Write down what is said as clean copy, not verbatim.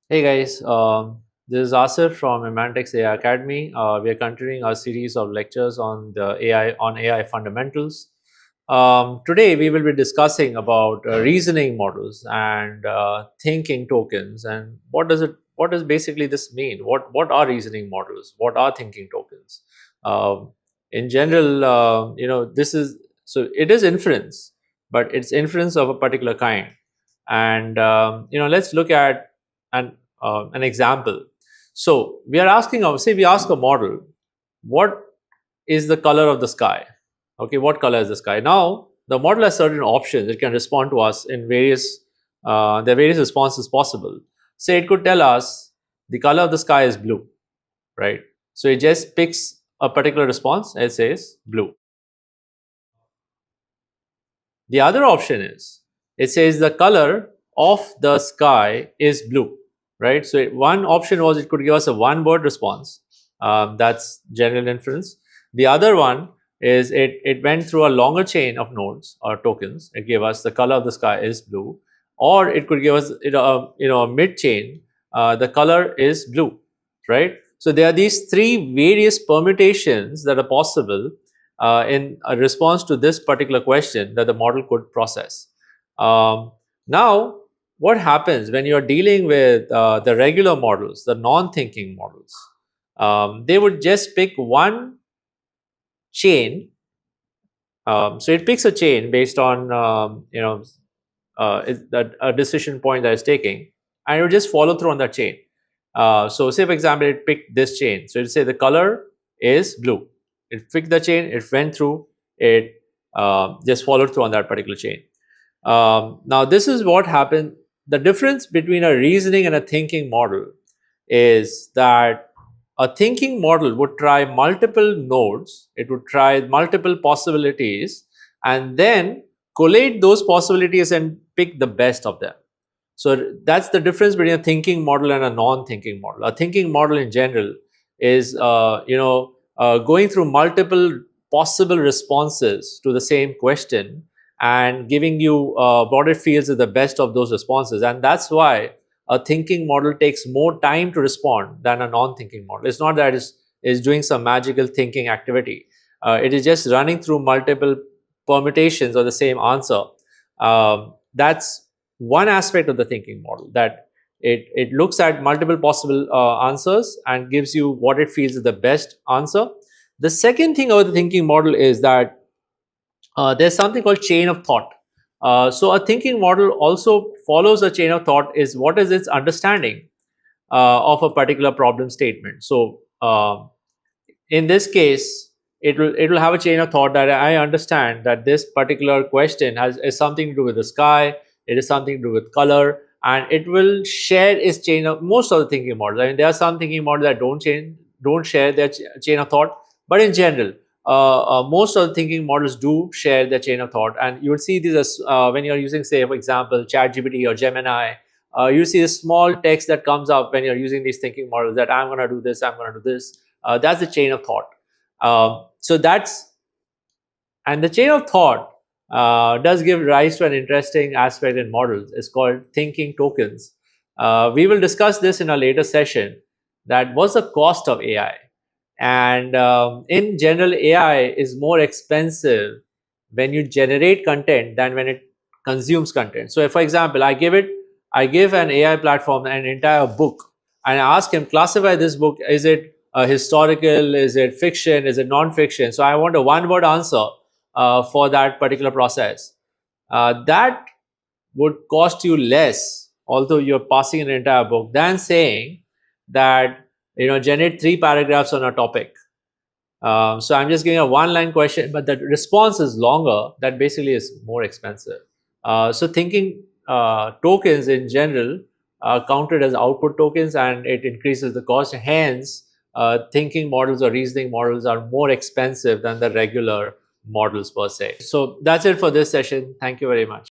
Hey guys, this is Asif from Imantix AI Academy. We are continuing our series of lectures on the AI fundamentals. Today we will be discussing about reasoning models and thinking tokens, and what does basically this mean? What are reasoning models? What are thinking tokens? Um, in general, this is so it is inference, but it's inference of a particular kind. And let's look at an example. So we are asking, say we ask a model, what is the color of the sky? Okay, what color is the sky? Now the model has certain options. It can respond to us in various, there are various responses possible. Say it could tell us the color of the sky is blue, right? So it just picks a particular response. It says blue. The other option is, it says the color of the sky is blue, right? So one option was it could give us a one word response. That's general inference. The other one is it went through a longer chain of nodes or tokens. It gave us the color of the sky is blue, or it could give us a mid chain. The color is blue, right? So there are these three various permutations that are possible in a response to this particular question that the model could process. Now, what happens when you are dealing with the regular models, the non-thinking models? They would just pick one chain. So it picks a chain based on a decision point that it's taking, and it will just follow through on that chain. So say for example, it picked this chain. So it say the color is blue. It picked the chain, it went through, it just followed through on that particular chain. Now this is what happened. The difference between a reasoning and a thinking model is that a thinking model would try multiple nodes, it would try multiple possibilities, and then collate those possibilities and pick the best of them. So that's the difference between a thinking model and a non-thinking model. A thinking model in general is going through multiple possible responses to the same question and giving you what it feels is the best of those responses. And that's why a thinking model takes more time to respond than a non-thinking model. It's not that it's doing some magical thinking activity. It is just running through multiple permutations of the same answer. That's one aspect of the thinking model, that it looks at multiple possible answers and gives you what it feels is the best answer. The second thing about the thinking model is that there's something called chain of thought. So a thinking model also follows a chain of thought. Is what is its understanding of a particular problem statement. So in this case, it will have a chain of thought that I understand that this particular question is something to do with the sky, it is something to do with color, and it will share its chain of most of the thinking models. I mean, there are some thinking models that don't share their chain of thought, but in general, most of the thinking models do share their chain of thought, and you will see these as when you are using, say, for example, ChatGPT or Gemini. You see a small text that comes up when you're using these thinking models that I'm going to do this, I'm going to do this. That's the chain of thought. So that's, and the chain of thought does give rise to an interesting aspect in models. It's called thinking tokens. We will discuss this in a later session. That what's the cost of AI, and in general, AI is more expensive when you generate content than when it consumes content. So, if, for example, I give an AI platform an entire book, and I ask him classify this book. Is it historical? Is it fiction? Is it non-fiction? So I want a one-word answer for that particular process. That would cost you less, although you're passing an entire book, than saying that generate 3 paragraphs on a topic. So I'm just giving a one-line question, but the response is longer. That basically is more expensive. So thinking tokens in general are counted as output tokens, and it increases the cost. Hence, thinking models or reasoning models are more expensive than the regular models per se. So that's it for this session. Thank you very much.